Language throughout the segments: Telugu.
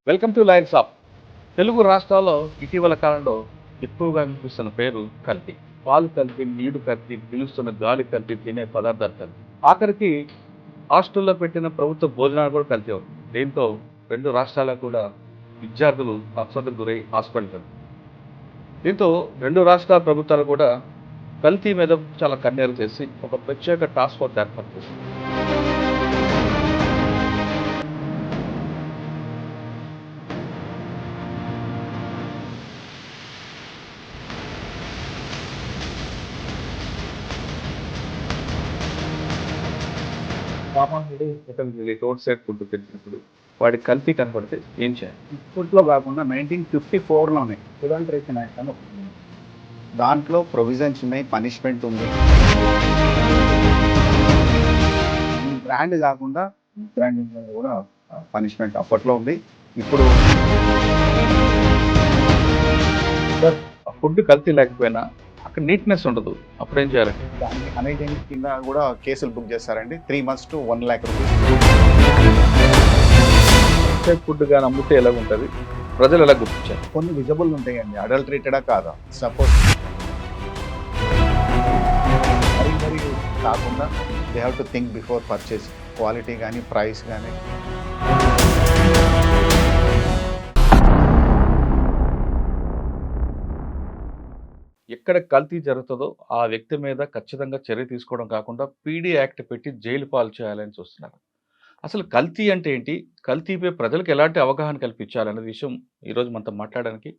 Welcome to lines of. Telugu రాష్ట్రాల్లో ఇటీవల కాలంలో ఎక్కువగా వినిపిస్తున్న పేరు కల్తీ. పాలు కల్తీ, నీరు కల్తీ, పిలుస్తున్న గాలి కల్తీ, తినే పదార్థాలు కల్తీ. ఆఖరికి హాస్టల్లో పెట్టిన ప్రభుత్వ భోజనాలు కూడా కల్తీ అవుతుంది. దీంతో రెండు రాష్ట్రాలకు కూడా విద్యార్థులు అస్వస్థతకు గురై హాస్పిటల్. దీంతో రెండు రాష్ట్రాల ప్రభుత్వాలు కూడా కల్తీ మీద చాలా కన్నెరు చేసి ఒక ప్రత్యేక టాస్క్ ఫోర్స్ ఏర్పాటు చేసింది. సామాన్యుడు ఇతనికి రోడ్ సైడ్ ఫుడ్ తింటున్నప్పుడు వాడికి కల్తీ కనపడితే ఏం చేయాలి? ఇప్పట్లో కాకుండా 1954లోనే అడల్టరేషన్ యాక్ట్ అని ఒకటి ఉంది. దాంట్లో ప్రొవిజన్స్ ఉన్నాయి, పనిష్మెంట్ ఉంది. ఈ బ్రాండ్ కాకుండా బ్రాండ్ మీద కూడా పనిష్మెంట్ అప్పట్లో ఉంది. ఇప్పుడు ఫుడ్ కల్తీ లేకపోయినా అక్కడ నీట్నెస్ ఉండదు, అప్పుడు ఏం చేయాలండి? దానికి అనైజెనిక్ కింద కూడా కేసులు బుక్ చేస్తారండి. 3 months to 1 lakh rupees. Food కానీ అమ్మితే ఎలా ఉంటుంది, ప్రజలు ఎలా గుర్తించారు? కొన్ని విజబుల్ ఉంటాయండి, అడల్టరేటెడా కాదా. సపోజ్ మరీ కాకుండా they have to think before purchase. Quality కానీ ప్రైస్ కానీ. ఎక్కడ కల్తీ జరుగుతుందో ఆ వ్యక్తి మీద ఖచ్చితంగా చర్య తీసుకోవడం కాకుండా పీడీ యాక్ట్ పెట్టి జైలు పాలు చేయాలని చూస్తున్నారు. అసలు కల్తీ అంటే ఏంటి, కల్తీపై ప్రజలకు ఎలాంటి అవగాహన కల్పించాలనే విషయం ఈరోజు మనతో మాట్లాడడానికి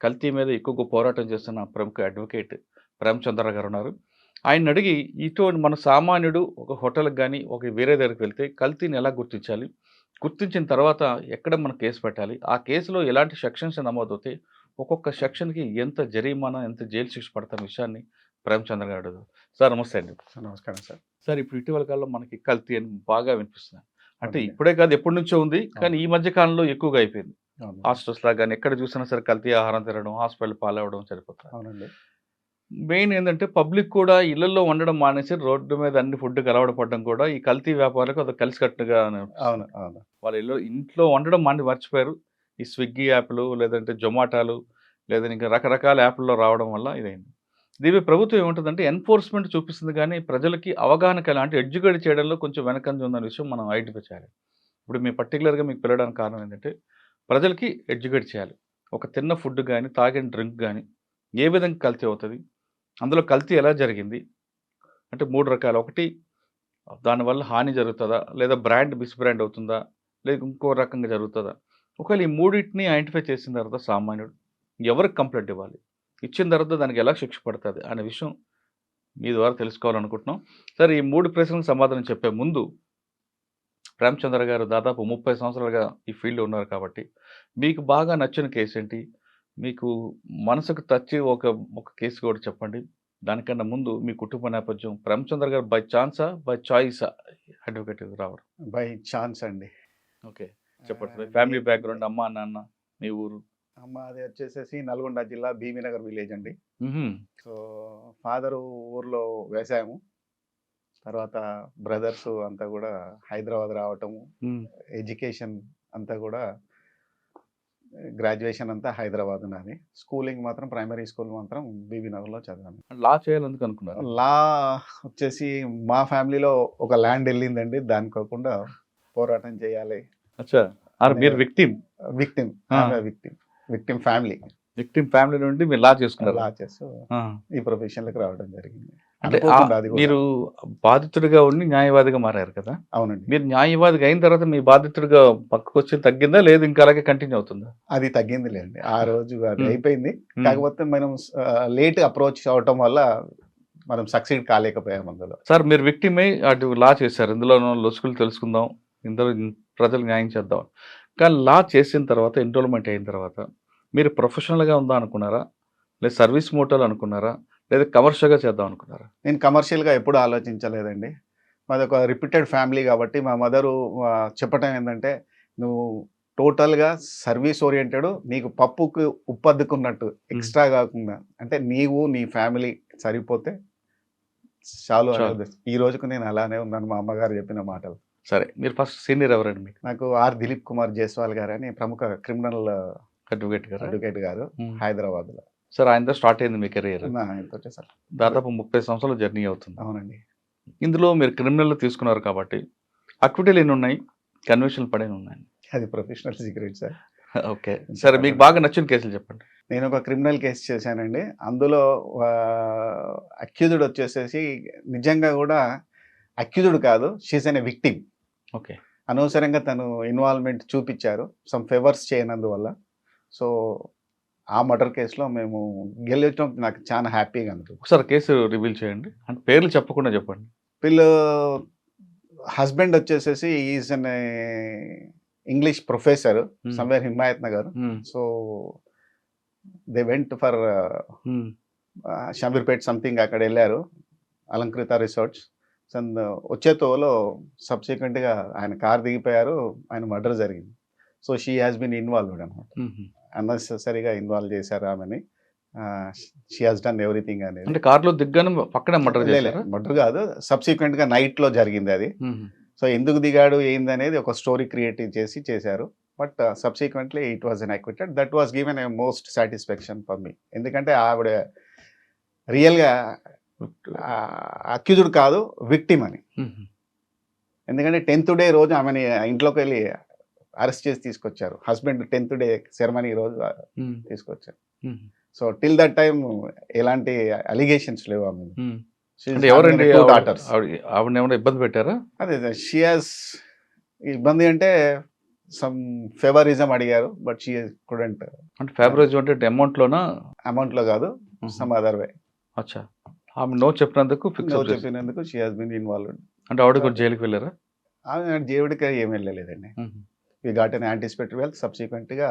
కల్తీ మీద ఎక్కువగా పోరాటం చేస్తున్న ప్రముఖ అడ్వకేట్ ప్రేమచంద్ర గారు ఉన్నారు. ఆయన అడిగి ఇటువంటి మన సామాన్యుడు ఒక హోటల్కి కానీ ఒక వేరే దగ్గరికి వెళ్తే కల్తీని ఎలా గుర్తించాలి, గుర్తించిన తర్వాత ఎక్కడ మనం కేసు పెట్టాలి, ఆ కేసులో ఎలాంటి సెక్షన్స్ నమోదవుతాయి, ఒక్కొక్క సెక్షన్కి ఎంత జరిమానా, ఎంత జైలు శిక్ష పడుతున్న విషయాన్ని ప్రేమచంద్ర గారు అడుగుతారు. సార్ నమస్తే అండి. నమస్కారం సార్. సార్ ఇప్పుడు ఇటీవల కాలంలో మనకి కల్తీ అని బాగా వినిపిస్తుంది. అంటే అవునండి. ఇప్పుడే కాదు, ఎప్పటి నుంచో ఉంది, కానీ ఈ మధ్య కాలంలో ఎక్కువగా అయిపోయింది. అవును. హాస్టల్స్ లా కానీ ఎక్కడ చూసినా సరే కల్తీ ఆహారం తినడం, హాస్పిటల్ పాలవడం సరిపోతుంది. అవునండి. మెయిన్ ఏంటంటే పబ్లిక్ కూడా ఇళ్లలో వండడం మానేసి రోడ్డు మీద అన్ని ఫుడ్ అలవాటు పడడం కూడా ఈ కల్తీ వ్యాపారులకు అది కలిసికట్టుగా అవును. అవును. వాళ్ళ ఇంట్లో వండడం మర్చిపోయారు. ఈ స్విగ్గీ యాప్లు లేదంటే జొమాటాలు లేదంటే ఇంకా రకరకాల యాప్లలో రావడం వల్ల ఇదైంది. దీని ప్రభుత్వం ఏముంటుందంటే ఎన్ఫోర్స్మెంట్ చూపిస్తుంది, కానీ ప్రజలకి అవగాహన అంటే ఎడ్యుకేట్ చేయడంలో కొంచెం వెనకంజ ఉందన్న విషయం మనం ఐడెంటిఫై చేయాలి. ఇప్పుడు మేము పర్టికులర్గా మీకు పిలవడానికి కారణం ఏంటంటే ప్రజలకి ఎడ్యుకేట్ చేయాలి. ఒక తిన్న ఫుడ్ కానీ తాగిన డ్రింక్ కానీ ఏ విధంగా కల్తీ అవుతుంది, అందులో కల్తీ ఎలా జరిగింది అంటే 3 రకాలు. ఒకటి, దానివల్ల హాని జరుగుతుందా, లేదా బ్రాండ్ మిస్బ్రాండ్ అవుతుందా, లేదా ఇంకో రకంగా జరుగుతుందా. ఒకవేళ ఈ మూడింటిని ఐడెంటిఫై చేసిన తర్వాత సామాన్యుడు ఎవరికి కంప్లైంట్ ఇవ్వాలి, ఇచ్చిన తర్వాత దానికి ఎలా శిక్ష పడుతుంది అనే విషయం మీ ద్వారా తెలుసుకోవాలనుకుంటున్నాం. సరే, ఈ 3 ప్రశ్నలకు సమాధానం చెప్పే ముందు ప్రేమచంద్ర గారు దాదాపు 30 సంవత్సరాలుగా ఈ ఫీల్డ్లో ఉన్నారు కాబట్టి మీకు బాగా నచ్చిన కేసు ఏంటి, మీకు మనసుకు తచ్చి ఒక కేసు కూడా చెప్పండి. దానికన్నా ముందు మీ కుటుంబ నేపథ్యం, ప్రేమచంద్ర గారు బై ఛాన్సా బై చాయిసా అడ్వకేట్ రావడం? బై ఛాన్స్ అండి. ఓకే, చెప్పండి. ఫ్యామిలీ బ్యాక్గ్రౌండ్, అమ్మ నాన్న, మీ ఊరు? అది వచ్చేసేసి నల్గొండ జిల్లా భీమినగర్ విలేజ్ అండి. మ్హూ. సో ఫాదరు ఊర్లో వ్యవసాయము, తర్వాత బ్రదర్స్ అంతా కూడా హైదరాబాద్ రావటము, మ్. ఎడ్యుకేషన్ అంతా కూడా గ్రాడ్యుయేషన్ అంతా హైదరాబాద్ నాది. స్కూలింగ్ మాత్రం ప్రైమరీ స్కూల్ మాత్రం బీబీనగర్లో చదివాను. లా చేయాలందుకు అనుకున్నారు? లా వచ్చేసి మా ఫ్యామిలీలో ఒక ల్యాండ్ వెళ్ళిందండి, దాని కాకుండా పోరాటం చేయాలి. అచ్చా, మీరు విక్టిమ్ విక్టిమ్ విక్టిమ్ ఫ్యామిలీ నుండి మీరు లా చేసుకున్నారు. లా చేస్తూ ఈ ప్రొఫెషన్లకు రావడం జరిగింది. అంటే అనుకోకుండా అది కూడా. మీరు బాధితుడిగా ఉండి న్యాయవాదిగా మారారు కదా. అవునండి. మీరు న్యాయవాదిగా అయిన తర్వాత మీ బాధితుడిగా పక్కకు వచ్చి తగ్గిందా, లేదు ఇంకా అలాగే కంటిన్యూ అవుతుందా? అది తగ్గింది లేండి, ఆ రోజు అది మ్. అయిపోయింది. మ్. కాకపోతే మనం లేట్ అప్రోచ్ అవటం వల్ల మనం సక్సీడ్ కాలేకపోయాం అందులో. సార్, మీరు విక్టిమ్ అయి అటు లా చేశారు, ఇందులో లొసుకులు తెలుసుకుందాం, ఇందులో ప్రజలు న్యాయం చేద్దాం. కానీ లా చేసిన తర్వాత, ఎన్రోల్మెంట్ అయిన తర్వాత మీరు ప్రొఫెషనల్గా ఉందా అనుకున్నారా, లేదా సర్వీస్ మోటల్ అనుకున్నారా, లేదా కమర్షియల్గా చేద్దాం అనుకున్నారా? నేను కమర్షియల్గా ఎప్పుడు ఆలోచించలేదండి. మాది ఒక రిపీటెడ్ ఫ్యామిలీ కాబట్టి మా మదరు చెప్పటం ఏంటంటే, నువ్వు టోటల్గా సర్వీస్ ఓరియంటెడ్, నీకు పప్పుకు ఉప్పద్దుకున్నట్టు ఎక్స్ట్రా కాకుండా, అంటే నీవు నీ ఫ్యామిలీ సరిపోతే చాలు చాలు. అనేది. ఈ రోజుకు నేను అలానే ఉన్నాను, మా అమ్మగారు చెప్పిన మాటలు. సరే మీరు ఫస్ట్ సీనియర్ ఎవరండి మీకు? నాకు ఆర్ దిలీప్ కుమార్ జైస్వాల్ గారు అని ప్రముఖ క్రిమినల్ అడ్వకేట్ గారు. అడ్వకేట్ గారు హైదరాబాద్లో. సార్ ఆయనతో స్టార్ట్ అయింది మీ కెరియర్. ఆయనతోటే సార్. దాదాపు 30 సంవత్సరాల జర్నీ అవుతుంది. అవునండి. ఇందులో మీరు క్రిమినల్ తీసుకున్నారు కాబట్టి అక్విటల్ ఎన్ని ఉన్నాయి, కన్విక్షన్ పడేవి ఉన్నాయి? అది ప్రొఫెషనల్ సీక్రెట్ సార్. ఓకే, సరే మీకు బాగా నచ్చిన కేసులు చెప్పండి. నేను ఒక క్రిమినల్ కేసు చేశానండి. అందులో అక్యూజ్డ్ వచ్చేసేసి నిజంగా కూడా అక్యూజ్డ్ కాదు, షీస్ అనే విక్టిమ్. ఓకే. అనవసరంగా తను ఇన్వాల్వ్మెంట్ చూపించారు సమ్ ఫేవర్స్ చేయనందువల్ల. సో ఆ మర్డర్ కేసులో మేము గెలిచడం నాకు చాలా హ్యాపీగా అనిపిస్తుంది. ఒకసారి కేసు రివీల్ చేయండి, అంటే పేర్లు చెప్పకుండా చెప్పండి. వీళ్ళు హస్బెండ్ వచ్చేసేసి is an English professor somewhere Himayat Nagar. So they went for Shamirpet something, అక్కడ వెళ్ళారు అలంకృత రిసార్ట్స్. వచ్చే తోలో సబ్సిక్వెంట్గా ఆయన కార్ దిగిపోయారు, ఆయన మర్డర్ జరిగింది. So she has been involved అనమాట. అన్నెసెసరీగా ఇన్వాల్వ్ చేశారు ఆమెని. షీ హాస్ డన్ ఎవ్రీథింగ్ అనేది. అంటే కార్లో దిగ్గానే పక్కనే మర్డర్ చేశారు? మర్డర్ కాదు, సబ్సిక్వెంట్గా నైట్లో జరిగింది అది. సో ఎందుకు దిగాడు ఏంది అనేది ఒక స్టోరీ క్రియేట్ చేశారు. But subsequently it was an acquitted. That was given a most satisfaction for me. ఎందుకంటే ఆవిడ రియల్గా అక్యూజ్డ్ కాదు, విక్టిమ్ అని. ఎందుకంటే 10th డే రోజు ఆమెని ఇంట్లోకి వెళ్ళి అరెస్ట్ చేసి తీసుకొచ్చారు. హస్బెండ్ 10th డే సెరమనీ రోజు తీసుకొచ్చారు. సో టిల్ దట్ టైమ్ ఎలాంటి అలిగేషన్స్ లేవు ఆమె. ఎవరండి ఆవిడ ఏమైనా ఇబ్బంది పెట్టారా? అదే షీ హాస్ ఇబ్బంది అంటే సమ్ ఫేవరిజం అడిగారు, బట్ షీ కుడెంట్. అంటే ఫేవరిజం అంటే అమౌంట్లో కాదు, సమ్ అదర్ వే. అచ్చా, ఆమె నో చెప్పినందుకు చెప్పినందుకు షీ హాస్ బీన్ ఇన్వాల్వ్డ్. అంటే ఆవిడ కూడా జైలుకి వెళ్ళారా? ఆమె జైలుకి ఏం వెళ్ళలేదండి. We got an anticipatory bail. Subsequent గా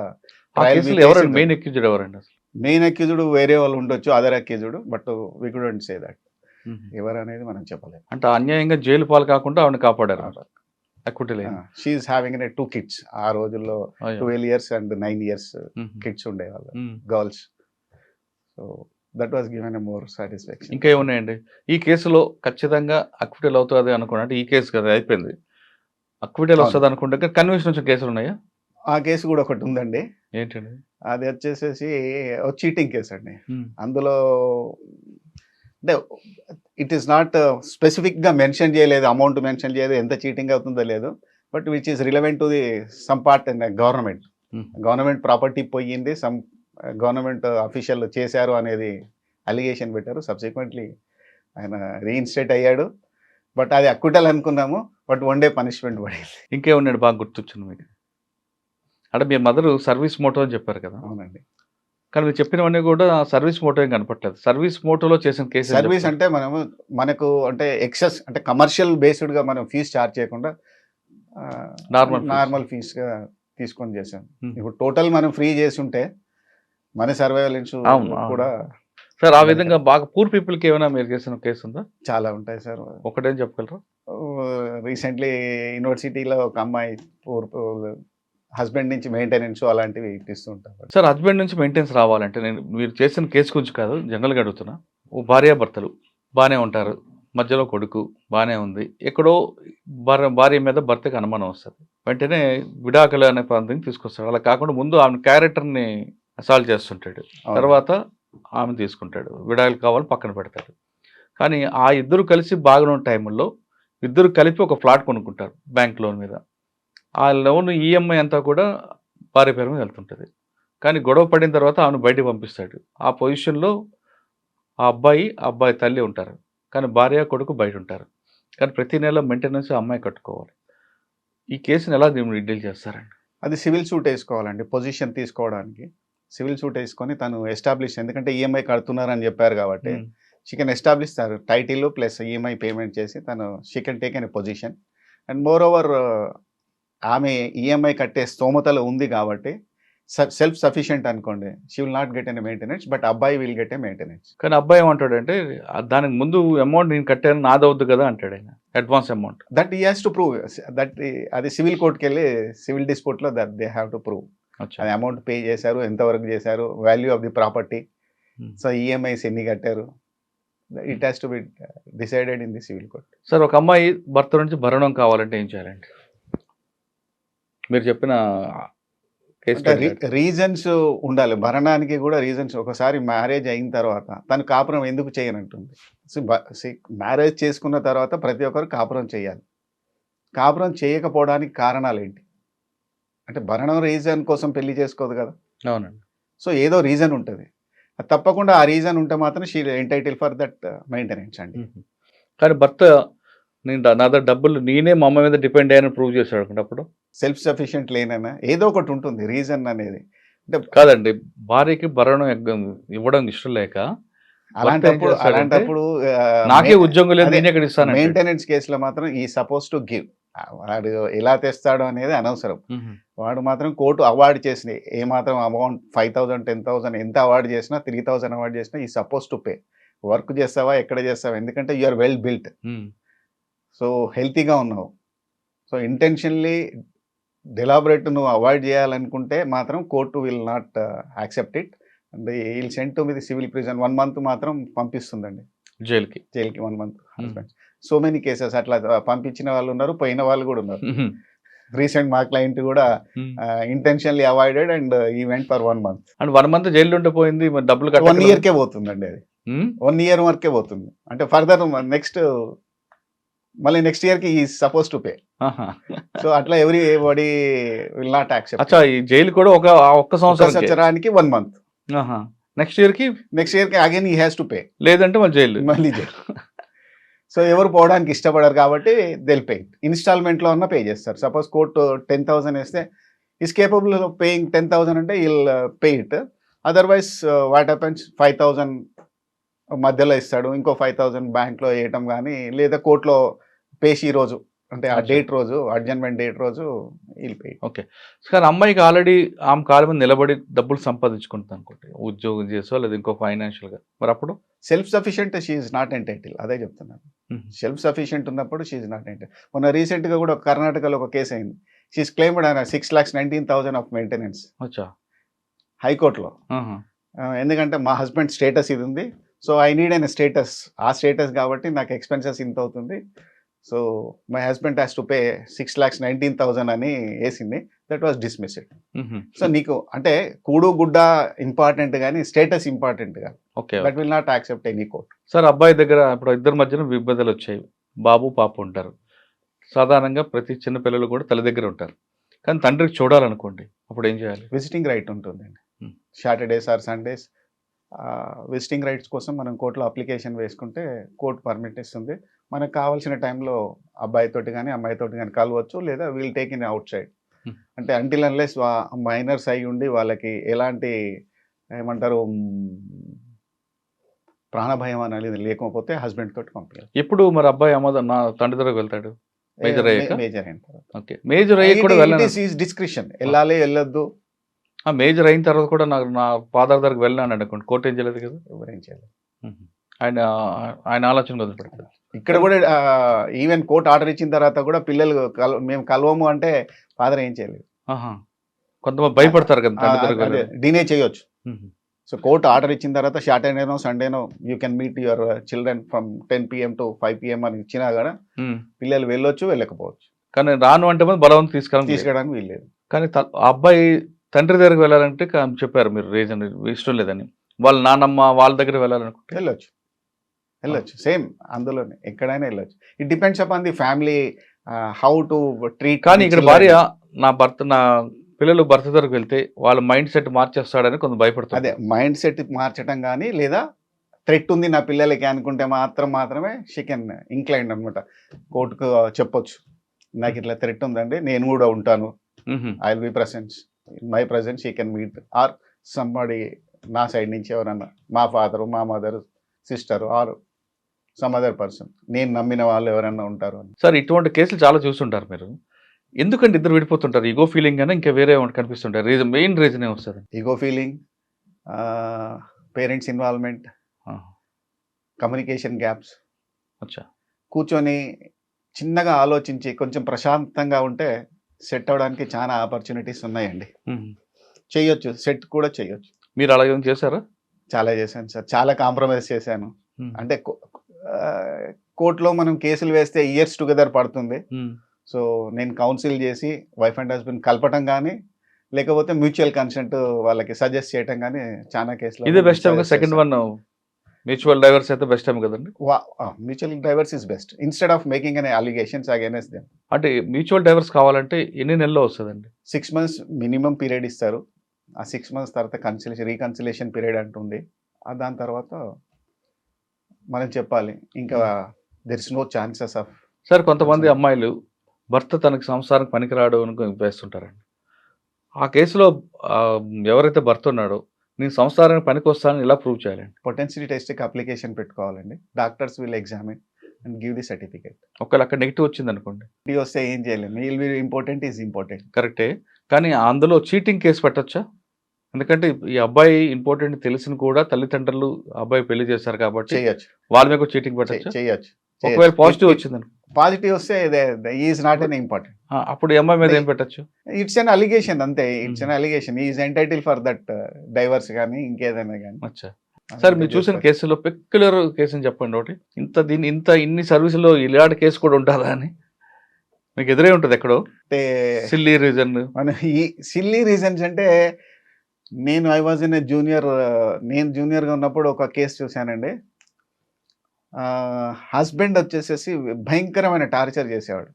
మెయిన్ అక్యూజ్డ్ ఎవరండి? మెయిన్ అక్యూజ్డ్ వేరే వాళ్ళు ఉండొచ్చు, other accused, but we couldn't say that ఎవరు అనేది మనం చెప్పలేము. అంటే అన్యాయంగా జైలు పాలు కాకుండా ఆవిడని కాపాడారు. She is having 2 kids. ఆ రోజుల్లో 12 years and 9 years కిడ్స్ ఉండేవాళ్ళు, girls. So that was given a more satisfaction. ఇంకా ఏమున్నాయండి ఈ కేసులో ఖచ్చితంగా అక్విటల్ అవుతుంది అనుకోండి? అంటే ఈ కేసు కదా అయిపోయింది, అక్విటల్ వస్తుంది అనుకుంటే కన్విక్షన్ వచ్చిన కేసులు ఉన్నాయా? ఆ కేసు కూడా ఒకటి ఉందండి. ఏంటండి అది? వచ్చేసేసి చీటింగ్ కేసు అండి. అందులో అంటే ఇట్ ఈస్ నాట్ స్పెసిఫిక్గా మెన్షన్ చేయలేదు, అమౌంట్ మెన్షన్ చేయలేదు, ఎంత చీటింగ్ అవుతుందో లేదు. But which is relevant to the some part in government property పోయింది, సమ్ గవర్నమెంట్ అఫీషియల్ చేశారు అనేది అలిగేషన్ పెట్టారు. సబ్సిక్వెంట్లీ ఆయన రీఇన్స్టేట్ అయ్యాడు. బట్ అది అక్విటల్ అనుకున్నాము, బట్ 1 day పనిష్మెంట్ పడింది. ఇంకేమున్నాడు బాగా గుర్తొచ్చింది మీకు? అంటే మీ మదర్ సర్వీస్ మోటో అని చెప్పారు కదా? అవునండి. కానీ మీరు చెప్పినవన్నీ కూడా సర్వీస్ మోటో ఏం కనపట్లేదు. సర్వీస్ మోటోలో చేసిన కేసు. సర్వీస్ అంటే మనకు అంటే ఎక్సెస్ అంటే కమర్షియల్ బేస్డ్గా మనం ఫీజు చార్జ్ చేయకుండా నార్మల్ ఫీజ్గా తీసుకొని చేసాం. ఇప్పుడు టోటల్ మనం ఫ్రీ చేసి ఉంటే మన సర్వైవల్ ఇన్సూరెన్స్ కూడా. సార్ ఆ విధంగా బాగా పూర్ పీపుల్కి ఏమైనా మీరు చేసిన కేసు ఉందా? చాలా ఉంటాయి సార్. ఒకటేం చెప్పగలరు? రీసెంట్లీ యూనివర్సిటీలో ఒక అమ్మాయి హస్బెండ్ నుంచి మెయింటెనెన్స్ అలాంటివి ఇస్తూ ఉంటారు. సార్ హస్బెండ్ నుంచి మెయింటెనెన్స్ రావాలంటే నేను మీరు చేసిన కేసు గురించి కాదు, జనరల్గా అడుగుతున్నా. ఓ భార్యాభర్తలు బాగానే ఉంటారు, మధ్యలో కొడుకు బాగానే ఉంది, ఎక్కడో భార్య మీద భర్తకి అనుమానం వస్తుంది, వెంటనే విడాకులు అనే ప్రాంతం తీసుకొస్తాడు. అలా కాకుండా ముందు ఆమె క్యారెక్టర్ని అసాల్ట్ చేస్తుంటాడు, తర్వాత ఆమె తీసుకుంటాడు, విడాకులు కావాలి పక్కన పెడతాడు. కానీ ఆ ఇద్దరు కలిసి బాగున్న టైంలో ఇద్దరు కలిపి ఒక ఫ్లాట్ కొనుక్కుంటారు బ్యాంక్ లోన్ మీద. ఆ లోన్ ఈఎంఐ అంతా కూడా భార్య పేరు మీద వెళ్తుంటుంది. కానీ గొడవ పడిన తర్వాత ఆమెను బయటకు పంపిస్తాడు. ఆ పొజిషన్లో ఆ అబ్బాయి తల్లి ఉంటారు, కానీ భార్య కొడుకు బయట ఉంటారు. కానీ ప్రతి నెల మెయింటెనెన్స్ అమ్మాయి కట్టుకోవాలి. ఈ కేసుని ఎలా డీల్ చేస్తారండి? అది సివిల్ సూట్ వేసుకోవాలండి. పొజిషన్ తీసుకోవడానికి సివిల్ సూట్ వేసుకొని తను ఎస్టాబ్లిష్, ఎందుకంటే ఈఎంఐ కడుతున్నారని చెప్పారు కాబట్టి she can establish title plus EMI payment చేసి తను she can take an position. And moreover ఆమె ఈఎంఐ కట్టే స్తోమతలో ఉంది కాబట్టి సెల్ఫ్ సఫిషియెంట్ అనుకోండి, she will not get an maintenance, but అబ్బాయి విల్ గెట్ ఏ మెయింటెనెన్స్. కానీ అబ్బాయి ఏమంటాడంటే దానికి ముందు అమౌంట్ నేను కట్టాను నాదవుద్దు కదా అంటాడు ఆయన, advance amount. That he has to prove. That అది సివిల్ కోర్టుకి వెళ్ళి సివిల్ డిస్ప్యూట్లో that they have to prove. అది అమౌంట్ పే చేశారు, ఎంతవరకు చేశారు, value of the property, so EMIs ఎన్ని కట్టారు, it has to be decided in the civil court. Sir ఒక అమ్మాయి భర్త నుంచి భరణం కావాలంటే ఏం చేయాలండి? మీరు చెప్పిన కేసు అంటే రీజన్స్ ఉండాలి. భరణానికి కూడా రీజన్స్. ఒకసారి మ్యారేజ్ అయిన తర్వాత తను కాపురం ఎందుకు చేయనంటుంది. మ్యారేజ్ చేసుకున్న తర్వాత ప్రతి ఒక్కరు కాపురం చేయాలి. కాపురం చేయకపోవడానికి కారణాలు ఏంటి? అంటే భరణం రీజన్ కోసం పెళ్లి చేసుకోదు కదా. అవునండి. సో ఏదో రీజన్ ఉంటుంది. తప్పకుండా ఆ రీజన్ ఉంటే మాత్రం she entitle for that maintenance అండి. కానీ భర్త నేను నా దగ్గర డబ్బులు నేనే మా అమ్మ మీద డిపెండ్ అయ్యానని ప్రూవ్ చేశాడు అనుకుంటే అప్పుడు సెల్ఫ్ సఫిషియెంట్ లేనైనా ఏదో ఒకటి ఉంటుంది రీజన్ అనేది. అంటే కాదండి, భార్యకి భరణం ఇవ్వడం ఇష్టం లేక అలాంటప్పుడు నాకే ఉద్యోగం లేదు నేనే ఇక్కడ ఇస్తాను. మెయింటెనెన్స్ కేసులో మాత్రం ఈ సపోజ్ టు గివ్. వాడు ఎలా తెస్తాడో అనేది అనవసరం. వాడు మాత్రం కోర్టు అవార్డు చేసిన ఏ మాత్రం అమౌంట్ 5,000 10,000 ఎంత అవార్డు చేసినా 3,000 అవార్డు చేసినా ఈ సపోజ్ టు పే. వర్క్ చేస్తావా ఎక్కడ చేస్తావా, ఎందుకంటే you are well built, so హెల్తీగా ఉన్నావు. సో ఇంటెన్షన్లీ డెలాబరేట్ నువ్వు అవాయిడ్ చేయాలనుకుంటే మాత్రం court will not accept it and will send to the civil prison. 1 month మాత్రం పంపిస్తుందండి జైలుకి 1 month. Husband so many cases అట్లా పంపించిన వాళ్ళు ఉన్నారు, పోయిన వాళ్ళు కూడా ఉన్నారు. రీసెంట్ మా క్లయింట్ కూడా ఇంటెన్షన్లీ అవాయిడెడ్ అండ్ ఈ went for 1 month. And 1 month jail ఉంటే పోయింది, మరి డబ్బులు 1 yearకే పోతుందండి అది. 1 year వరకే పోతుంది. అంటే ఫర్దర్ మళ్ళీ నెక్స్ట్ ఇయర్కి ఈ సపోజ్ టు పే. సో అట్లా ఎవరీ విల్ నాట్ యాక్సెప్ట్. అచ్చా, ఈ జైలు కూడా ఒక్క సంవత్సరానికి 1 month. నెక్స్ట్ ఇయర్కి అగైన్ ఈ హ్యాస్ టు పే. లేదంటే మళ్ళీ జైలు. సో ఎవరు పోవడానికి ఇష్టపడరు కాబట్టి దిల్ పే. ఇన్స్టాల్మెంట్లో ఉన్న పే చేస్తారు. సపోజ్ కోర్టు 10,000 వేస్తే ఈస్ కేపబుల్ ఆఫ్ పేయింగ్ 10,000 అంటే he'll pay it. Otherwise what happens 5,000 మధ్యలో ఇస్తాడు, ఇంకో 5,000 బ్యాంక్లో వేయటం కానీ, లేదా కోర్టులో పేషి రోజు అంటే ఆ డేట్ రోజు, అడ్జర్న్మెంట్ డేట్ రోజు వీల్ పే. ఓకే సార్, అమ్మాయికి ఆల్రెడీ ఆమె కాళ్ళ మీద నిలబడి డబ్బులు సంపాదించుకుంటుంది అనుకోండి, ఉద్యోగం చేసో లేదా ఇంకో ఫైనాన్షియల్గా, మరి అప్పుడు self sufficient she is not entitle. అదే చెప్తున్నాను. సెల్ఫ్ సఫిషియెంట్ ఉన్నప్పుడు షీ ఈజ్ నాట్ ఎంటైటిల్. మొన్న రీసెంట్గా కూడా కర్ణాటకలో ఒక కేసు అయింది. She is claimed 6,19,000 of maintenance హైకోర్టులో. ఎందుకంటే మా హస్బెండ్ స్టేటస్ ఇది ఉంది, so I need an status. ఆ స్టేటస్ కాబట్టి నాకు ఎక్స్పెన్సెస్ ఇంత అవుతుంది, so my husband has to pay 6,19,000 అని వేసింది. That was dismissed. సో నీకు అంటే కూడు గుడ్డ ఇంపార్టెంట్ కానీ స్టేటస్ ఇంపార్టెంట్ కాదు. Okay, that will not accept any court. Sir, అబ్బాయి దగ్గర ఇప్పుడు ఇద్దరి మధ్యన విభేదాలు వచ్చాయి, బాబు పాప ఉంటారు. సాధారణంగా ప్రతి చిన్న పిల్లలు కూడా తల్లి దగ్గర ఉంటారు, కానీ తండ్రికి చూడాలనుకోండి, అప్పుడు ఏం చేయాలి? విజిటింగ్ రైట్ ఉంటుందండి. Saturdays or Sundays visiting rights కోసం మనం కోర్టులో అప్లికేషన్ వేసుకుంటే కోర్టు పర్మిట్ ఇస్తుంది. మనకు కావాల్సిన టైంలో అబ్బాయితోటి కానీ అమ్మాయితోటి కానీ కలవచ్చు, లేదా we'll take in out side. అంటే అంటిల్ అన్లెస్ మైనర్స్ అయి ఉండి వాళ్ళకి ఎలాంటి ఏమంటారు ప్రాణభయం అనేది లేకపోతే హస్బెండ్ తోటి పంపించాలి. ఎప్పుడు మరి అబ్బాయి నా తండ్రి దగ్గరకు వెళ్తాడు? మేజర్ అయిన తర్వాత. ఓకే, మేజర్ అయ్యి కూడా డిస్క్రిప్షన్ వెళ్ళాలి వెళ్ళొద్దు. మేజర్ అయిన తర్వాత కూడా నా ఫాదర్ దగ్గరకు వెళ్ళాను అనుకోండి, కోర్టు ఏం చేయలేదు కదా, ఎవరేం చేయలేదు. ఆయన ఆలోచన వదిలిపెడతారు. ఇక్కడ కూడా ఈవెన్ కోర్టు ఆర్డర్ ఇచ్చిన తర్వాత కూడా పిల్లలు మేము కలవము అంటే ఫాదర్ ఏం చేయలేదు. కొంతమంది భయపడతారు కదా, డినే చేయొచ్చు. సో కోర్టు ఆర్డర్ ఇచ్చిన తర్వాత సాటర్డేనో సండేనో you can meet your children from 10 PM to 5 PM అని ఇచ్చినా కూడా పిల్లలు వెళ్ళొచ్చు వెళ్ళకపోవచ్చు. కానీ రాను అంటే బలవంతం తీసుకురావడానికి వీల్లేదు. కానీ అబ్బాయి తండ్రి దగ్గరకు వెళ్ళాలంటే చెప్పారు మీరు రీజన్ ఇష్టం లేదని, వాళ్ళ నాన్నమ్మ వాళ్ళ దగ్గర వెళ్ళాలనుకుంటే వెళ్ళొచ్చు. సేమ్ అందులోనే ఎక్కడైనా వెళ్ళొచ్చు. It depends upon the family how to treat. కానీ ఇక్కడ భార్య నా పిల్లలు భర్త దగ్గరకు వెళ్తే వాళ్ళ మైండ్ సెట్ మార్చేస్తాడని కొంచెం భయపడుతుంది. అదే మైండ్ సెట్ మార్చడం కానీ, లేదా థ్రెట్ ఉంది నా పిల్లలకి అనుకుంటే మాత్రమే షీ కెన్ ఇంక్లైండ్ అనమాట. కోర్టుకు చెప్పొచ్చు, నాకు ఇట్లా థ్రెట్ ఉందండి, నేను కూడా ఉంటాను, I will be present, my present she can meet or somebody నా సైడ్ నుంచి ఎవరన్నా, మా ఫాదరు, మా mother, sister or some other person, నేను నమ్మిన వాళ్ళు ఎవరన్నా ఉంటారు అని. సార్, ఇటువంటి కేసులు చాలా చూస్తుంటారు మీరు, ఎందుకంటే ఇద్దరు విడిపోతుంటారు? ఈగో ఫీలింగ్ అయినా ఇంకా వేరే కనిపిస్తుంటారు? మెయిన్ రీజన్ ఏమొస్తుంది? Ego feeling, parents involvement, communication gaps. కూర్చొని చిన్నగా ఆలోచించి కొంచెం ప్రశాంతంగా ఉంటే సెట్ అవడానికి చాలా ఆపర్చునిటీస్ ఉన్నాయండి. చేయొచ్చు, సెట్ కూడా చేయొచ్చు. మీరు అలాగే చేశారా? చాలా చేశాను సార్, చాలా కాంప్రమైజ్ చేశాను. అంటే కోర్టులో మనం కేసులు వేస్తే ఇయర్స్ టుగెదర్ పడుతుంది. ఉమ్. సో నేను కౌన్సిల్ చేసి వైఫ్ అండ్ హస్బెండ్ కలపటం కానీ లేకపోతే మ్యూచువల్ కన్సెంట్ వాళ్ళకి సజెస్ట్ చేయటం కానీ చాలా కేసులు ఇదే best time second one mutual divorce అయితే బెస్ట్ టైం కదండి. Mutual divorce is best instead of making అనే అలిగేషన్స్ అగైనెస్ట్ దెమ్. అంటే మ్యూచువల్ డైవర్స్ కావాలంటే ఎన్ని నెలల్లో వస్తుందండి? 6 months మినిమం పీరియడ్ ఇస్తారు. ఆ 6 months తర్వాత రీకన్సిలేషన్ పీరియడ్ అంటుంది. దాని తర్వాత మనం చెప్పాలి ఇంకా there is no chances of. Sir కొంతమంది అమ్మాయిలు భర్త తనకి సంసారం పనికిరాడు అని వేస్తుంటారండి. ఆ కేసులో ఎవరైతే భర్త ఉన్నాడో నేను సంసారానికి పనికి వస్తానని ఇలా ప్రూవ్ చేయాలండి? పొటెన్షియల్ టెస్ట్కి అప్లికేషన్ పెట్టుకోవాలండి. Doctors will examine and give the certificate. ఒకవేళ అక్కడ నెగిటివ్ వచ్చింది అనుకోండి, ఇది వస్తే ఏం చేయలేము. Will be important is important. కరెక్టే, కానీ అందులో చీటింగ్ కేసు పెట్టొచ్చా? ఎందుకంటే ఈ అబ్బాయి ఇంపార్టెంట్ తెలిసిన కూడా తల్లిదండ్రులు అబ్బాయి పెళ్లి చేశారు కాబట్టి చేయొచ్చు. వాళ్ళ మీద చీటింగ్ పెట్టొచ్చా? చేయొచ్చు. ఒకవేళ పాజిటివ్ వచ్చింది పాజిటివ్ వస్తే ఈజ్ నాట్ ఎన్ ఇంపార్టెంట్. అప్పుడు ఈ అమ్మాయి మీద ఏం పెట్టచ్చు? ఇట్స్ అన్ అలిగేషన్ అంతే. It's an allegation. Is entitle for that divorce కానీ ఇంకేదైనా కానీ. అచ్చా సార్, మీరు చూసిన కేసులో పెక్యులర్ కేసు అని చెప్పండి ఒకటి. ఇన్ని సర్వీసులో ఇలాంటి కేసు కూడా ఉంటుందా అని మీకు ఎదురే ఉంటుంది ఎక్కడో? అంటే సిల్లీ రీజన్. మన ఈ సిల్లీ రీజన్స్ అంటే నేను ఐ వాజ్ ఇన్ నేను జూనియర్గా ఉన్నప్పుడు ఒక కేసు చూశానండి. హస్బెండ్ వచ్చేసేసి భయంకరమైన టార్చర్ చేసేవాడు.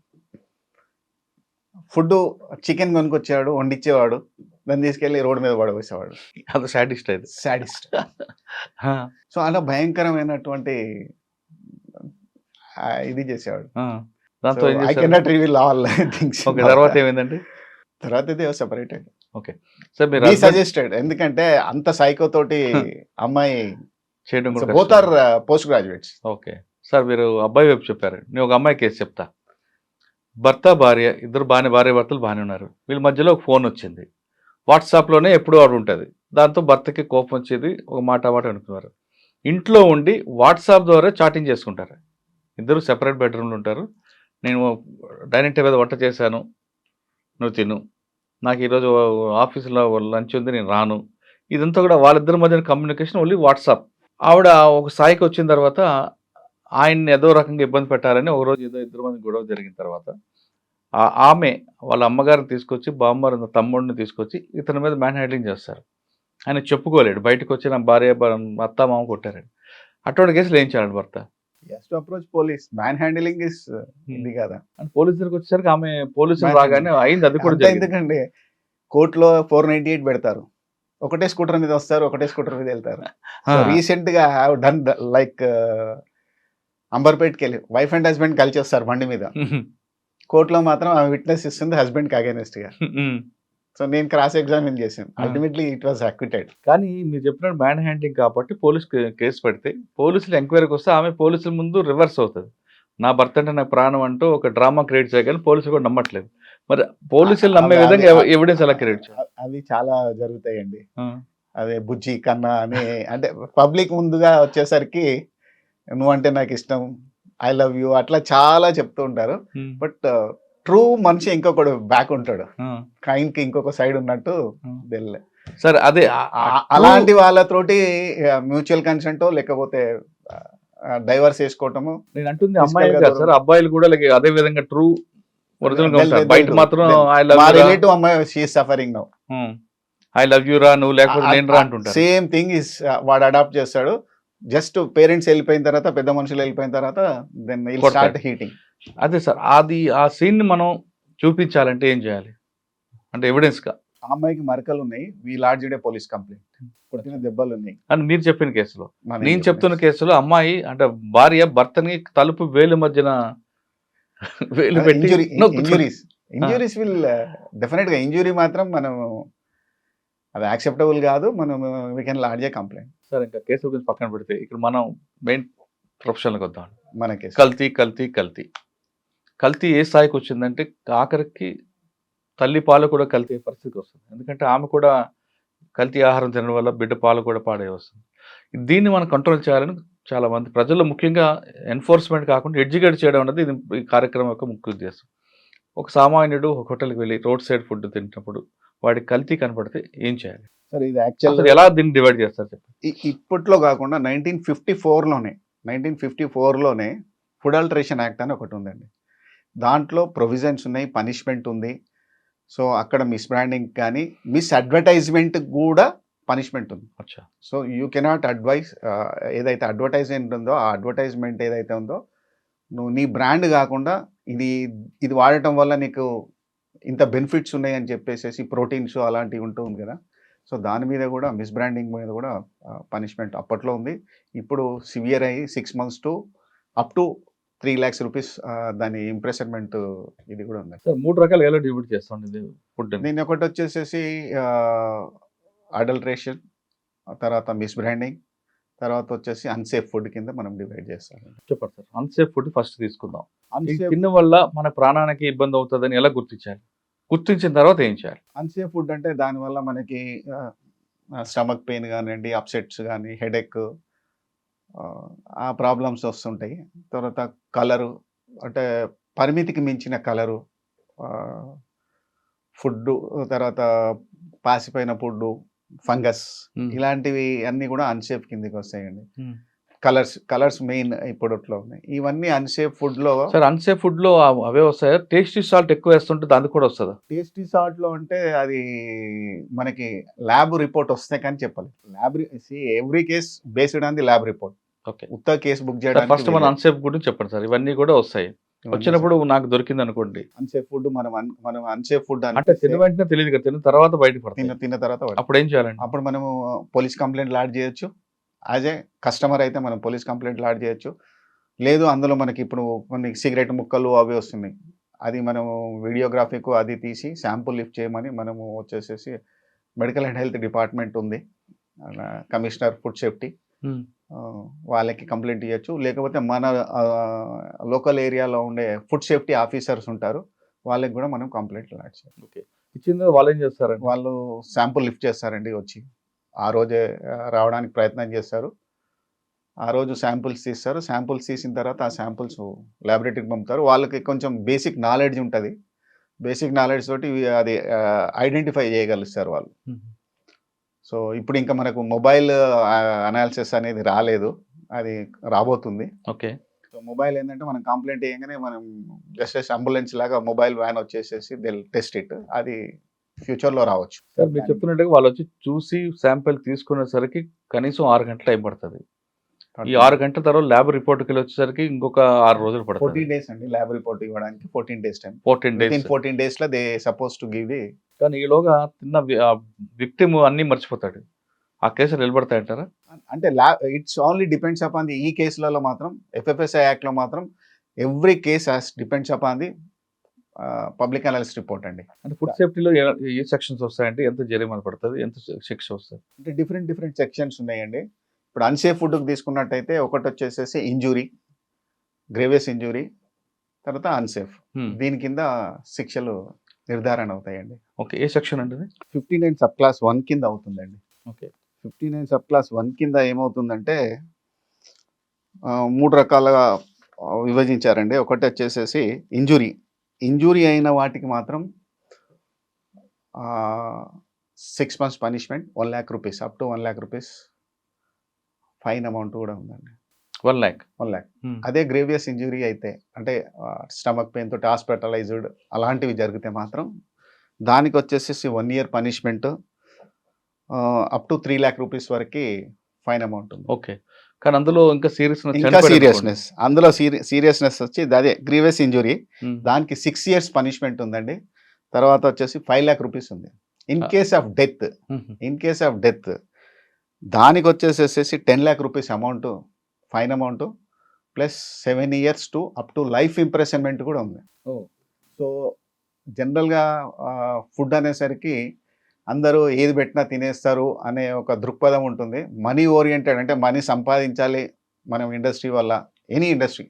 ఫుడ్ చికెన్ కొనుక్కొచ్చేవాడు, వండిచ్చేవాడు, దాన్ని తీసుకెళ్ళి రోడ్డు మీద పడవేసేవాడు. అది సాడిస్ట్ అయితే. సాడిస్ట్. సో అలా భయంకరమైనటువంటి ఇది చేసేవాడు. దాంతో I cannot reveal all things. తర్వాత ఏమైందండి? తర్వాత ఇది సెపరేటెడ్. ఓకే సార్, మీరు సజెస్టెడ్ ఎందుకంటే అంత సైకో తోటి అమ్మాయి చేయడం కూడా both or post graduates. Okay sir, మీరు అబ్బాయి వైపు చెప్పారు. నేను ఒక అమ్మాయి కేసు చెప్తా. భర్త భార్య ఇద్దరు భార్య భర్తలు బాగానే ఉన్నారు. వీళ్ళ మధ్యలో ఒక ఫోన్ వచ్చింది. వాట్సాప్లోనే ఎప్పుడు ఆడు ఉంటుంది. దాంతో భర్తకి కోపం వచ్చేది, ఒక మాట అనుకున్నారు. ఇంట్లో ఉండి వాట్సాప్ ద్వారా చాటింగ్ చేసుకుంటారు. ఇద్దరు సెపరేట్ బెడ్రూమ్లు ఉంటారు. నేను డైనింగ్ టేబుల్ వంట చేశాను, నువ్వు తిను, నాకు ఈరోజు ఆఫీసులో లంచ్ ఉంది, నేను రాను. ఇదంతా కూడా వాళ్ళిద్దరి మధ్యన కమ్యూనికేషన్ ఓన్లీ వాట్సాప్. ఆవిడ ఒక స్థాయికి వచ్చిన తర్వాత ఆయన్ని ఏదో రకంగా ఇబ్బంది పెట్టాలని ఒకరోజు ఏదో ఇద్దరు మంది గొడవ జరిగిన తర్వాత ఆమె వాళ్ళ అమ్మగారిని తీసుకొచ్చి బామ్మగారు తమ్ముడిని తీసుకొచ్చి ఇతని మీద మ్యాన్ హ్యాండ్లింగ్ చేస్తారు. ఆయన చెప్పుకోలేడు. బయటకు వచ్చి నా భార్య అత్త మామ కొట్టారండి. అటువంటి కేసులు ఏం చేయాలండి భర్త? Approach police. Man handling is ఇది కదా. పోలీసు దగ్గరికి వచ్చేసరికి ఆమె పోలీసులు రాగానే అయింది. అది కూడా ఎందుకంటే కోర్టులో 498 పెడతారు. ఒకటే స్కూటర్ మీద వస్తారు, ఒకటే స్కూటర్ మీద వెళ్తారు. రీసెంట్ గా హ్యావ్ డన్ లైక్ అంబర్పేట్కి వెళ్ళి వైఫ్ అండ్ హస్బెండ్ కలిసి వస్తారు బండి మీద. కోర్టులో మాత్రం ఆమె విట్నెస్ ఇస్తుంది హస్బెండ్ కి అగైనెస్ట్ గా. సో నేను క్రాస్ ఎగ్జామిన్ చేశాను. Ultimately it was acquitted. కానీ మీరు చెప్పినట్టు మ్యాన్ హ్యాండ్లింగ్ కాబట్టి పోలీస్ కేసు పెడితే పోలీసులు ఎంక్వైరీకి వస్తే ఆమె పోలీసుల ముందు రివర్స్ అవుతుంది. నా భర్త అంటే నాకు ప్రాణం అంటూ ఒక డ్రామా క్రియేట్ చేయగానే పోలీసులు కూడా నమ్మట్లేదు. మరి పోలీసులు నమ్మే విధంగా ఎవిడెన్స్ ఎలా క్రియేట్ చేయాలి? అవి చాలా జరుగుతాయండి. అదే బుజ్జి కన్నా అని అంటే పబ్లిక్ ముందుగా వచ్చేసరికి నువ్వంటే నాకు ఇష్టం, ఐ లవ్ యూ అట్లా చాలా చెప్తూ ఉంటారు. బట్ ట్రూ మనిషి ఇంకొకడు బ్యాక్ ఉంటాడు, కాయిన్ కి ఇంకొక సైడ్ ఉన్నట్టు తెలియలే. సరే, అదే అలాంటి వాళ్ళతోటి మ్యూచువల్ కన్సెంట్ లేకపోతే డైవర్స్ వేసుకోవటము. నేను అంటుంది అమ్మాయి సార్, అబ్బాయిలు కూడా అదే విధంగా ట్రూ ఒరిజినల్ బయట మాత్రం రిలేటివ్ అమ్మాయి she is suffering now, I love you రా, నువ్వు లేకపోతే నేను రా అంటుంటారు. సేమ్ థింగ్ ఇస్ వాడు అడాప్ట్ చేస్తాడు. జస్ట్ పేరెంట్స్ వెళ్ళిపోయిన తర్వాత, పెద్ద మనుషులు వెళ్ళిపోయిన తర్వాత దెన్ విల్ స్టార్ట్ హీటింగ్. అదే సార్, అది ఆ సీన్ ని మనం చూపించాలంటే ఏం చేయాలి అంటే ఎవిడెన్స్ గా? అమ్మాయికి మరకలు ఉన్నాయి, we lodge the police complaint, కొట్టిన దెబ్బలు ఉన్నాయి అని మీరు చెప్పిన కేసులో. నేను చెప్తున్న కేసులో అమ్మాయి అంటే భార్య భర్తని తలుపు వేలు మధ్యన వేలు పెట్టి ఇంజురీస్ విల్ డెఫినెట్ గా ఇంజురీ మాత్రం మనం అది యాక్సెప్టబుల్ కాదు. మనం we can lodge a complaint. Sir ఇంకా కేసుల గురించి పక్కన పెడితే ఇక్కడ మనం మెయిన్ ప్రొఫెషన్కి వద్దాం. మన కేసు కల్తీ ఏ స్థాయికి వచ్చిందంటే ఆఖరికి తల్లి పాలు కూడా కల్తీ పరిస్థితికి వస్తుంది. ఎందుకంటే ఆమె కూడా కల్తీ ఆహారం తినడం వల్ల బిడ్డ పాలు కూడా పాడే వస్తుంది. దీన్ని మనం కంట్రోల్ చేయాలని చాలా మంది ప్రజల్లో, ముఖ్యంగా ఎన్ఫోర్స్మెంట్ కాకుండా ఎడ్యుకేట్ చేయడం అనేది ఈ కార్యక్రమం యొక్క ముఖ్య ఉద్దేశం. ఒక సామాన్యుడు ఒక హోటల్కి వెళ్ళి రోడ్ సైడ్ ఫుడ్ తింటున్నప్పుడు వాడికి కల్తీ కనపడితే ఏం చేయాలి? సార్ ఇది యాక్చువల్ ఎలా దీన్ని డివైడ్ చేస్తారు చెప్పండి. ఇప్పట్లో కాకుండా 1954లోనే 1954లోనే ఫుడ్ ఆల్టరేషన్ యాక్ట్ అని ఒకటి ఉందండి. దాంట్లో ప్రొవిజన్స్ ఉన్నాయి, పనిష్మెంట్ ఉంది. సో, అక్కడ మిస్‌బ్రాండింగ్ కానీ, అడ్వర్టైజ్‌మెంట్ కూడా పనిష్మెంట్ ఉంది. అచ్చా. సో, యూ కెనాట్ ఏదైతే అడ్వర్టైజ్‌మెంట్ ఉందో, ఆ అడ్వర్టైజ్‌మెంట్ ఏదైతే ఉందో, నువ్వు నీ బ్రాండ్ కాకుండా ఇది ఇది వాడటం వల్ల నీకు ఇంత బెనిఫిట్స్ ఉన్నాయని చెప్పేసేసి ప్రోటీన్స్ అలాంటివి ఉంటుంది కదా! సో, దాని మీద కూడా మిస్‌బ్రాండింగ్ మీద కూడా పనిష్మెంట్ అప్పట్లో ఉంది. ఇప్పుడు సివియర్ అయ్యి 6 months to up to 3,00,000 rupees దాని ఇంప్రిజన్‌మెంట్ ఇది కూడా ఉంది. సార్ 3 రకాలుగా ఎలా డివైడ్ చేస్తామండి ఇది ఫుడ్‌ని? దీన్ని ఒకటొచ్చేసేసి అడల్ట్రేషన్, తర్వాత మిస్‌బ్రాండింగ్, తర్వాత వచ్చేసి అన్‌సేఫ్ ఫుడ్ కింద మనం డివైడ్ చేస్తాం. చెప్పండి సార్. అన్‌సేఫ్ ఫుడ్ ఫస్ట్ తీసుకుందాం. ఇది అన్‌సేఫ్ తినడం వల్ల మన ప్రాణానికి ఇబ్బంది అవుతదని ఎలా గుర్తించాలి? గుర్తించిన తర్వాత ఏం చేయాలి? అన్‌సేఫ్ ఫుడ్ అంటే దానివల్ల మనకి స్టమక్ పెయిన్ కానివ్వండి, అప్సెట్స్ కానీ, హెడేక్, ఆ ప్రాబ్లమ్స్ వస్తుంటాయి. తర్వాత కలరు, అంటే పరిమితికి మించిన కలరు, ఫుడ్డు, తర్వాత పాసిపోయిన ఫుడ్డు, ఫంగస్, ఇలాంటివి అన్నీ కూడా అన్‌సేఫ్ కిందకి వస్తాయండి. కలర్స్ మెయిన్ ఇప్పట్లో ఉన్నాయి. ఇవన్నీ అన్‌సేఫ్ ఫుడ్‌లో. సార్ అన్‌సేఫ్ ఫుడ్‌లో అవే వస్తాయా? టేస్టీ సాల్ట్ ఎక్కువ వేస్తుంటే దానికి కూడా వస్తదా? టేస్టీ సాల్ట్‌లో అంటే అది మనకి ల్యాబ్ రిపోర్ట్ వస్తే కానీ చెప్పాలి. Every case based on the lab report. Okay. ఉత్త కేస్ బుక్ సార్ చేయడానికి ఫస్ట్ మన అన్‌సేఫ్ గురించి చెప్పండి సార్. ఇవన్నీ కూడా వస్తాయి. వచ్చినప్పుడు నాకు దొరికింది అనుకోండి. అన్‌సేఫ్ ఫుడ్ మనం అన్‌సేఫ్ ఫుడ్ అంటే తిన్న వెంటనే తెలియదు కదా. తిన్న తర్వాత బయటకు పడతాయి. తిన్న తర్వాత అప్పుడు ఏం చేయాలండి? అప్పుడు మనము పోలీస్ కంప్లెయింట్ లాడ్జ్ చేయొచ్చు. యాజ్ ఏ కస్టమర్ అయితే మనం పోలీస్ కంప్లెయింట్ లాడ్జ్ చేయొచ్చు. లేదు, అందులో మనకి ఇప్పుడు కొన్ని సిగరెట్ ముక్కలు అవి వస్తున్నాయి. అది మనము వీడియోగ్రఫీకు అది తీసి శాంపుల్ లిఫ్ట్ చేయమని మనము వచ్చేసేసి మెడికల్ అండ్ హెల్త్ డిపార్ట్మెంట్ ఉంది. కమిషనర్ ఫుడ్ సేఫ్టీ, వాళ్ళకి కంప్లైంట్ ఇవ్వచ్చు. లేకపోతే మన లోకల్ ఏరియాలో ఉండే ఫుడ్ సేఫ్టీ ఆఫీసర్స్ ఉంటారు. వాళ్ళకి కూడా మనం కంప్లైంట్ లాడ్జ్ చేయాలి. ఓకే. ఇచ్చింది వాళ్ళు ఏం చేస్తారండి? వాళ్ళు శాంపుల్ లిఫ్ట్ చేస్తారండి వచ్చి. ఆ రోజే రావడానికి ప్రయత్నం చేస్తారు. ఆ రోజు శాంపుల్స్ తీస్తారు. శాంపుల్స్ తీసిన తర్వాత ఆ శాంపుల్స్ ల్యాబొరేటరీకి పంపుతారు. వాళ్ళకి కొంచెం బేసిక్ నాలెడ్జ్ ఉంటుంది. బేసిక్ నాలెడ్జ్ తోటి అది ఐడెంటిఫై చేయగలుగుతారు వాళ్ళు. సో, ఇప్పుడు ఇంకా మనకు మొబైల్ అనాలిసిస్ అనేది రాలేదు. అది రాబోతుంది. ఓకే. సో, మొబైల్ ఏంటంటే మనం కంప్లైంట్ చేయగానే మనం జస్ట్ అంబులెన్స్ లాగా మొబైల్ వ్యాన్ వచ్చేసేసి దే విల్ టెస్ట్ ఇట్. అది ఫ్యూచర్‌లో రావచ్చు. సార్ మీరు చెప్తున్నట్టుగా వాళ్ళొచ్చి చూసి శాంపిల్ తీసుకునేసరికి కనీసం 6 గంటలు టైం పడతది. ఈ 6 గంటల తర్వాత ల్యాబ్ రిపోర్ట్‌కెళ్ళి వచ్చేసరికి ఇంకొక 6 రోజులు 14 పడతది. డేస్ అండి ల్యాబ్ రిపోర్ట్ ఇవ్వడానికి. 14 డేస్ టైం. 14 within days. 14 డేస్‌లో they suppose to give the. కానీ ఈలోగా తిన్న విక్టిమ్ అన్నీ మర్చిపోతాడు. ఆ కేసులు నిలబడతాయంటారా? అంటే it's only depends upon the ఈ కేసులలో మాత్రం ఎఫ్ఎఫ్ఎస్ఐ యాక్ట్‌లో మాత్రం every case depends upon the public analysis report అండి. అంటే ఫుడ్ సేఫ్టీలో ఏ సెక్షన్స్ వస్తాయంటే ఎంత జరిమానా పడతది? ఎంత శిక్ష వస్తది? అంటే డిఫరెంట్ సెక్షన్స్ ఉన్నాయండి. ఇప్పుడు అన్‌సేఫ్ ఫుడ్‌కి తీసుకున్నట్టయితే ఒకటొచ్చేసేసి ఇంజ్యూరీ, గ్రేవియస్ ఇంజ్యూరీ, తర్వాత అన్‌సేఫ్. దీని కింద శిక్షలు నిర్ధారణ అవుతాయండి. ఓకే. ఏ సెక్షన్ అండి ఇది? 59 సబ్ క్లాస్ 1 కింద అవుతుందండి. ఓకే. 59 సబ్ క్లాస్ 1 కింద ఏమవుతుందంటే 3 రకాలుగా విభజించారండి. ఒకటొచ్చేసేసి ఇంజ్యూరీ అయిన వాటికి మాత్రం 6 months punishment, 1,00,000 rupees, up to 1,00,000 rupees fine amount కూడా ఉందండి. 1,00,000. 1,00,000. అదే గ్రేవియస్ ఇంజ్యూరీ అయితే, అంటే స్టమక్ పెయిన్ తోటి హాస్పిటలైజ్డ్ అలాంటివి జరిగితే మాత్రం దానికి వచ్చేసేసి 1 year punishment, up to 3,00,000 rupees వరకు ఫైన్ అమౌంట్ ఉంది. ఓకే. కానీ అందులో ఇంకా సీరియస్నెస్ అందులో సీరియస్నెస్ వచ్చి అదే గ్రీవియస్ ఇంజ్యూరీ, దానికి 6 ఇయర్స్ పనిష్మెంట్ ఉందండి. తర్వాత వచ్చేసి 5,00,000 రూపీస్ ఉంది. ఇన్ కేస్ ఆఫ్ డెత్ దానికి వచ్చేసేసి 10,00,000 rupees amount, fine amount, plus 7 years to up to life imprisonment కూడా ఉంది. సో, జనరల్గా ఫుడ్ అనేసరికి అందరూ ఏది పెట్టినా తినేస్తారు అనే ఒక దృక్పథం ఉంటుంది. మనీ ఓరియంటెడ్, అంటే మనీ సంపాదించాలి మనం ఇండస్ట్రీ వల్ల, ఎనీ ఇండస్ట్రీ,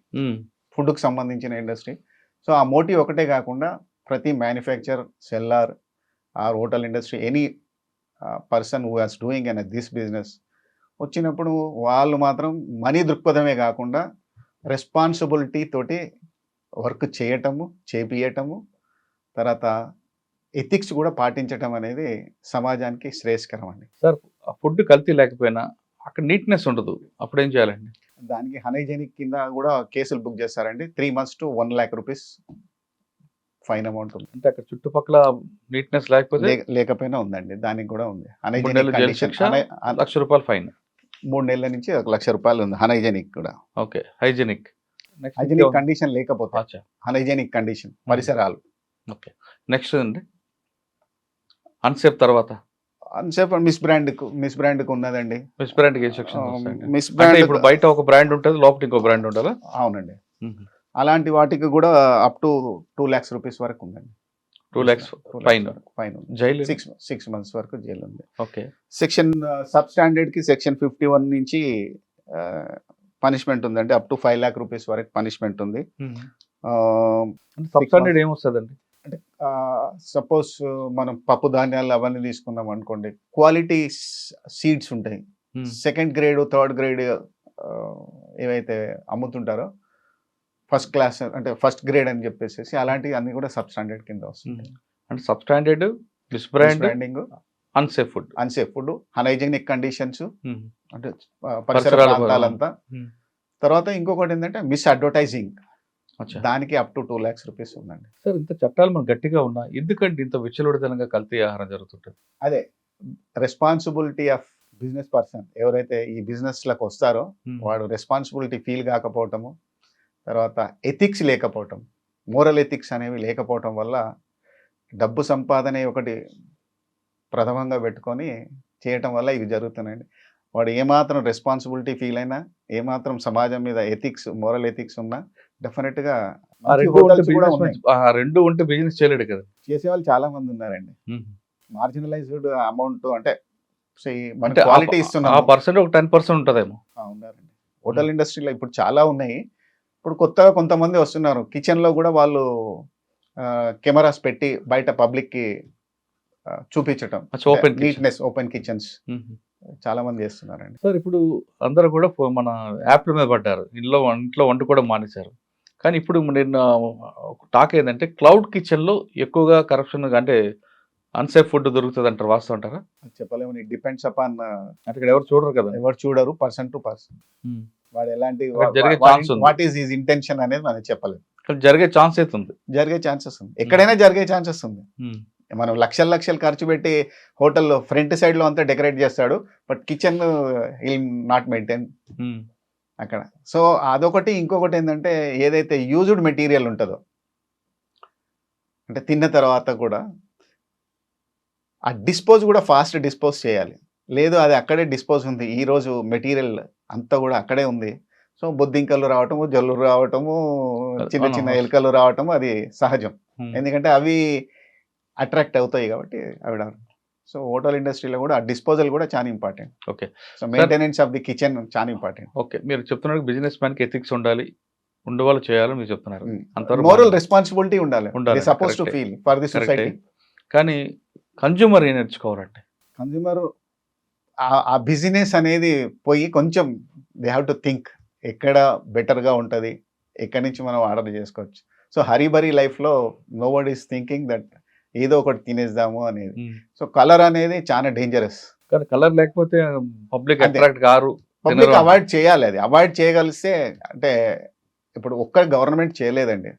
ఫుడ్‌కి సంబంధించిన ఇండస్ట్రీ. సో, ఆ మోటివ్ ఒకటే కాకుండా ప్రతి manufacture, cellar are hotel industry, any person who has doing this business వచ్చినప్పుడు వాళ్ళు మాత్రం మనీ దృక్పథమే కాకుండా రెస్పాన్సిబిలిటీ తోటి వర్క్ చేయటము, చేపియటము, తర్వాత ఎథిక్స్ కూడా పాటించటం అనేది సమాజానికి శ్రేయస్కరం అండి. సార్ ఫుడ్ కల్తీ లేకపోయినా అక్కడ నీట్నెస్ ఉండదు. అప్పుడు ఏం చేయాలండి? దానికి అన్‌హైజీనిక్ కింద కూడా కేసులు బుక్ చేస్తారండి. 3 months to 1,00,000 rupees fine amount ఉంది. అంటే అక్కడ చుట్టుపక్కల నీట్నెస్ లేకపోతే లేకపోయినా ఉందండి. దానికి కూడా ఉంది. 3 అన్‌హైజీనిక్ నెలలు జైలు కండిషన్ శిక్ష, ₹1,00,000 ఫైన్. 3 నెలల నుంచి ₹1,00,000 ఉంది. అన్‌హైజీనిక్ కూడా. Okay. Hygienic. Next hygienic condition లేకపోతే అచ్చా. అన్‌హైజీనిక్ కండిషన్ పరిసరాలు. ఓకే. నెక్స్ట్ అండి? అన్‌సేఫ్ తర్వాత? అన్‌సేఫ్ మిస్ బ్రాండ్‌కి ఉన్నదండి. మిస్ బ్రాండ్‌కి ఏ సెక్షన్స్ వస్తాయండి? మిస్ అంటే బ్రాండ్ ఇప్పుడు బయట ఒక బ్రాండ్ ఉంటది. లోపల ఇంకో బ్రాండ్ ఉండాలా? అవునండి. హుహు. అలాంటి వాటికి కూడా అప్ టు 2,00,000 రూపీస్ వరకు ఉందండి. 2,00,000 ఫైన్. ఫైన్ ఉంది. జైలు. 6 months వరకు జైలు ఉంది. ఓకే. సెక్షన్ సబ్ స్టాండర్డ్‌కి సెక్షన్ 51 నుంచి పనిష్మెంట్ ఉందండి. అప్ టు 5,00,000 రూపీస్ వరకు పనిష్మెంట్ ఉంది. హ్మ్. ఆహ్, అంటే సబ్‌స్టాండర్డ్ ఏమొస్తదండి? అంటే సపోజ్ మనం పప్పు ధాన్యాలు అవన్నీ తీసుకున్నాం అనుకోండి. క్వాలిటీ సీడ్స్ ఉంటాయి. హ్మ్. సెకండ్ గ్రేడ్, థర్డ్ గ్రేడ్ ఏవైతే అమ్ముతుంటారో ఫస్ట్ క్లాస్ అంటే ఫస్ట్ గ్రేడ్ అని చెప్పేసేసి అలాంటివి అన్నీ కూడా సబ్ స్టాండర్డ్ కింద వస్తుంటాయి. అంటే substandard, miss brand, branding, unsafe food. Unsafe food, unhygienic conditions హ్మ్. అంటే పరిసర పరిసరాలు ప్రాంతాలంతా. హ్మ్. తర్వాత ఇంకొకటి ఏంటంటే మిస్ అడ్వర్టైజింగ్, అచ్చా. దానికి అప్ టు 2,00,000 రూపీస్ ఉందండి. సార్ ఇంత చట్టాలు మనకు గట్టిగా ఉన్నా ఎందుకంటే ఇంత విచ్చలవిడితనంగా కల్తీ ఆహారం జరుగుతుంటది? అదే రెస్పాన్సిబిలిటీ ఆఫ్ బిజినెస్ పర్సన్ ఎవరైతే ఈ బిజినెస్‌లకు వస్తారో హ్మ్. వాడు రెస్పాన్సిబిలిటీ ఫీల్ కాకపోవటము, తర్వాత ఎథిక్స్ లేకపోవటం, మోరల్ ఎథిక్స్ అనేవి లేకపోవటం వల్ల డబ్బు సంపాదనే ఒకటి ప్రథమంగా పెట్టుకొని చేయటం వల్ల ఇవి జరుగుతున్నాయండి. వాడు ఏమాత్రం రెస్పాన్సిబిలిటీ ఫీల్ అయినా, ఏమాత్రం సమాజం మీద ఎథిక్స్, మోరల్ ఎథిక్స్ ఉన్నా డెఫినిట్‌గా ఆ మంచి 2 ఉంటే హోటల్స్ కూడా బిజినెస్ ఉన్నాయి. ఆ 2 ఉంటే బిజినెస్ చేయలేడు కదా! చేసేవాళ్ళు చాలా మంది ఉన్నారండి. హ్మ్. మార్జినలైజ్డ్ అమౌంట్ అంటే మన అంటే క్వాలిటీ ఆ ఇస్తున్నాము. పర్సెంట్ ఒక 10% ఉంటదేమో. ఉన్నారండి. హోటల్ ఇండస్ట్రీలో ఇప్పుడు చాలా ఉన్నాయి. ఇప్పుడు కొత్తగా కొంతమంది వస్తున్నారు. కిచెన్‌లో కూడా వాళ్ళు కెమెరాస్ పెట్టి బయట పబ్లిక్‌కి చూపించటం. అచ్చా, open kitchen. Neatness open kitchens హుహు. చాలా మంది చేస్తున్నారండి. సార్ ఇప్పుడు అందరూ కూడా మన యాప్‌ల మీద పడ్డారు. ఇంట్లో వండుకోవడం మానేశారు. కానీ ఇప్పుడు నిన్న టాక్ ఏందంటే క్లౌడ్ కిచెన్‌లో ఎక్కువగా కరప్షన్ అంటే అన్‌సేఫ్ ఫుడ్ దొరుకుతదంటారు. వాస్తవం అంటారా? అది చెప్పలేము. ఇట్ డిపెండ్స్ అపాన్ అంటే ఇక్కడ ఎవరు చూడరు కదా! ఎవరు చూడరు. Person to person. హ్మ్. వాడు ఎలాంటి అక్కడ జరిగే ఛాన్స్ ఉంది. వాట్ ఈస్ హిస్ ఇంటెన్షన్ అనేది మనం చెప్పలేం. కానీ జరిగే ఛాన్స్ అయితే ఉంది. జరిగే ఛాన్సెస్ ఉంది. ఎక్కడైనా జరిగే ఛాన్సెస్ ఉంది. హ్మ్. మనం లక్షలు ఖర్చు పెట్టి హోటల్‌లో ఫ్రంట్ సైడ్‌లో అంతా డెకరేట్ చేస్తాడు. But kitchen will not maintain హ్మ్. అక్కడ. సో, అదొకటి. ఇంకొకటి ఏందంటే ఏదైతే యూజ్డ్ మెటీరియల్ ఉంటదో, అంటే తిన్న తర్వాత కూడా ఆ డిస్పోజ్ కూడా ఫాస్ట్ డిస్పోజ్ చేయాలి. లేదు అది అక్కడే డిస్పోజ్ ఉంది. ఈరోజు మెటీరియల్ అంతా కూడా అక్కడే ఉంది. సో, బొద్దింకలు రావటము, జల్లులు రావటము, చిన్న అవును. చిన్న ఎలుకలు రావటము అది సహజం. హ్మ్. ఎందుకంటే అవి అట్రాక్ట్ అవుతాయి కాబట్టి అవి సో, హోటల్ ఇండస్ట్రీలో కూడా ఆ డిస్పోజల్ కూడా చాలా important. Okay. So, maintenance of the kitchen చాలా ఇంపార్టెంట్. ఓకే. మీరు చెప్తున్నారు బిజినెస్ మ్యాన్‌కి ఎథిక్స్ ఉండాలి. ఉండేవాళ్ళు చేయాలని మీరు చెప్తున్నారు. అంతవరకు మోరల్ బానే రెస్పాన్సిబిలిటీ ఉండాలి. దే ఉండాలి. సపోజ్ టు కరెక్టే. ఫీల్ ఫర్ ది కరెక్టే. సొసైటీ. కానీ కన్స్యూమర్ ఏం నేర్చుకోవాలంటే? కన్స్యూమర్ ఆ బిజినెస్ అనేది పోయి కొంచెం దే హావ్ టు థింక్ ఎక్కడ బెటర్‌గా ఉంటది. ఎక్కడి నుంచి మనం ఆర్డర్ చేసుకోవచ్చు. సో, హరీ బరీ లైఫ్‌లో నోబడీ ఈస్ థింకింగ్ దట్ ఏదో ఒకటి తినేద్దాము అనేది. హ్మ్. సో, కలర్ అనేది చాలా డేంజరస్. కానీ కలర్ లేకపోతే పబ్లిక్ అంతే. Attract car. పబ్లిక్ తినరు అవాయిడ్ చేయాలి అది. అవాయిడ్ చేయగలిస్తే అంటే ఇప్పుడు ఒక్క గవర్నమెంట్ చేయలేదండి.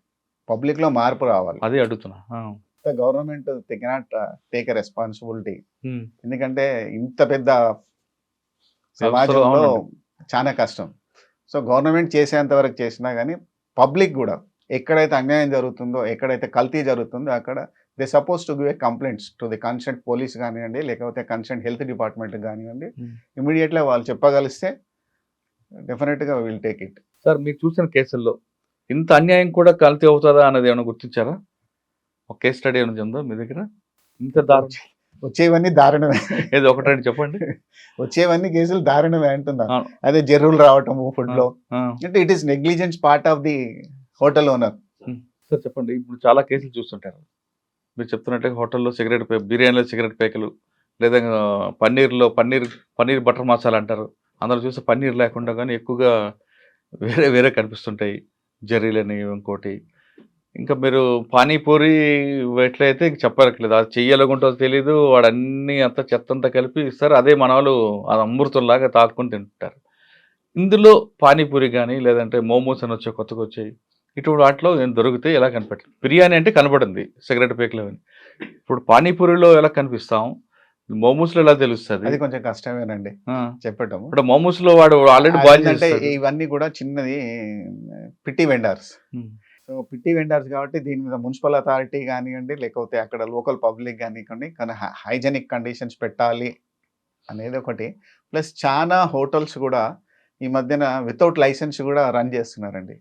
పబ్లిక్‌లో మార్పు రావాలి. అదే అడుగుతున్నా. ఆ! Government they cannot take a responsibility. హ్మ్. ఎందుకంటే ఇంత పెద్ద వ్యవస్థలో సమాజంలో అవునండి. చాలా కష్టం. సో, గవర్నమెంట్ చేసేంత వరకు చేసినా గానీ పబ్లిక్ గూడా ఎక్కడైతే అన్యాయం జరుగుతుందో, ఎక్కడైతే కల్తీ జరుగుతుందో అక్కడ they suppose to give a complaints to the concerned police గానియండి, లేకపోతే కన్సర్న్డ్ హెల్త్ డిపార్ట్‌మెంట్‌కి గానివ్వండి. హ్మ్. ఇమ్మీడియేట్‌గా వాళ్ళు చెప్పగలిస్తే డెఫినిట్‌గా విల్ టేక్ ఇట్. సార్ మీరు చూసిన కేసుల్లో ఇంత అన్యాయం కూడా కల్తీ అవుతదా అన్నది ఏమైనా గుర్తించారా? ఒక కేస్ స్టడీ ఏమైనా ఉందా మీ దగ్గర? ఇంత దారుణం. వచ్చేవన్నీ దారుణమే. ఏదో ఒకటి రెండు చెప్పండి. వచ్చేవన్నీ కేసులు దారుణమే అంటున్నా. అవును. అదే జెర్రులు రావటము ఆ! ఫుడ్‌లో. ఆ! అంటే it is negligence part of the hotel owner. Sir చెప్పండి. ఇప్పుడు చాలా కేసులు చూస్తుంటారు. మీరు చెప్తున్నట్టుగా హోటల్‌లో బిర్యానీలో సిగరెట్ పేకలు, లేదా పన్నీర్ బటర్ మసాలా అంటారు. అందులో చూస్తే పన్నీర్ లేకుండా గానీ ఎక్కువగా వేరే వేరే కనిపిస్తుంటాయి. జెర్రీలని ఇంకోటి. ఇంకా మీరు పానీపూరి ఎట్లయితే ఇంక చెప్పక్కర్లేదు. అది చెయ్యి ఎలాగుంటదో తెలీదు. వాడు అన్నీ అంతా చెత్తంతా కలిపి ఇస్తారు. అదే మనోళ్ళు అది అమృతంలాగా తాక్కొని తింటారు. ఇందులో పానీపూరి గాని, లేదంటే మోమోస్ అని వచ్చాయి కొత్తగొచ్చాయి. ఇటువంటి వాటిలో ఏం దొరికితే ఎలా కనిపెట్టాలి? బిర్యానీ అంటే కనపడింది. సిగరెట్ పేకులు అవన్నీ. ఇప్పుడు పానీపూరిలో ఎలా కనిపిస్తాం? మోమోస్‌లో ఎలా తెలుస్తది? అది కొంచెం కష్టమేనండి ఆ! చెప్పటము. ఇప్పుడు మోమోస్‌లో వాడు ఆల్రెడీ బాయిల్ అదేంటంటే చేసేస్తాడు. ఇవన్నీ కూడా చిన్నది పిట్టి వెండర్స్. హ్మ్. సో, పిట్టి వెండర్స్ కాబట్టి దీని మీద మున్సిపల్ అథారిటీ గానియండి, లేకపోతే అక్కడ లోకల్ పబ్లిక్ గానివ్వండి, కానీ హైజీనిక్ కండిషన్స్ పెట్టాలి అనేది ఒకటి. ప్లస్ చానా హోటల్స్ గూడా ఈ మధ్యన వితౌట్ లైసెన్స్ గూడా రన్ జేస్తున్నారండి.